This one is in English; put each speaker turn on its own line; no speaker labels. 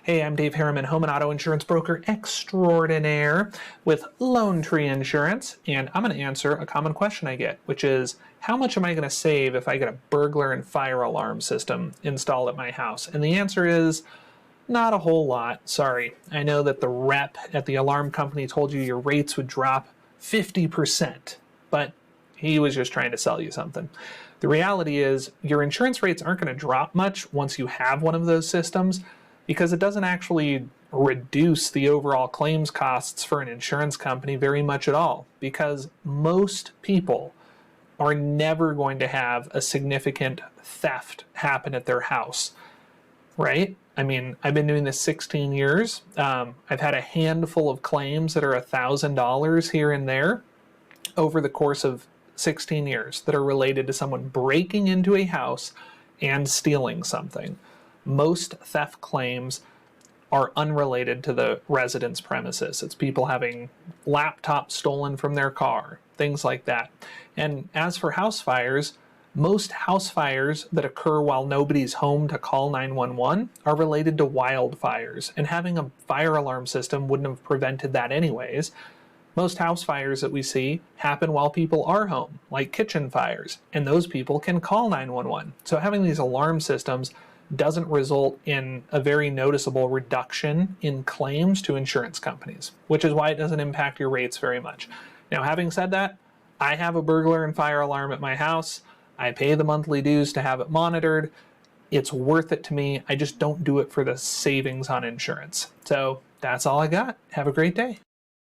Hey, I'm Dave Harriman, home and auto insurance broker extraordinaire with Lone Tree Insurance, and I'm going to answer a common question I get, which is, how much am I going to save if I get a burglar and fire alarm system installed at my house? And the answer is, not a whole lot. Sorry. I know that the rep at the alarm company told you your rates would drop 50%, but he was just trying to sell you something. The reality is your insurance rates aren't going to drop much once you have one of those systems because it doesn't actually reduce the overall claims costs for an insurance company very much at all, because most people are never going to have a significant theft happen at their house, right? I mean, I've been doing this 16 years. I've had a handful of claims that are $1,000 here and there over the course of 16 years that are related to someone breaking into a house and stealing something. Most theft claims are unrelated to the resident's premises. It's people having laptops stolen from their car, things like that. And as for house fires, most house fires that occur while nobody's home to call 911 are related to wildfires, and having a fire alarm system wouldn't have prevented that anyways. Most house fires that we see happen while people are home, like kitchen fires, and those people can call 911. So having these alarm systems doesn't result in a very noticeable reduction in claims to insurance companies, which is why it doesn't impact your rates very much. Now, having said that, I have a burglar and fire alarm at my house. I pay the monthly dues to have it monitored. It's worth it to me. I just don't do it for the savings on insurance. So that's all I got. Have a great day.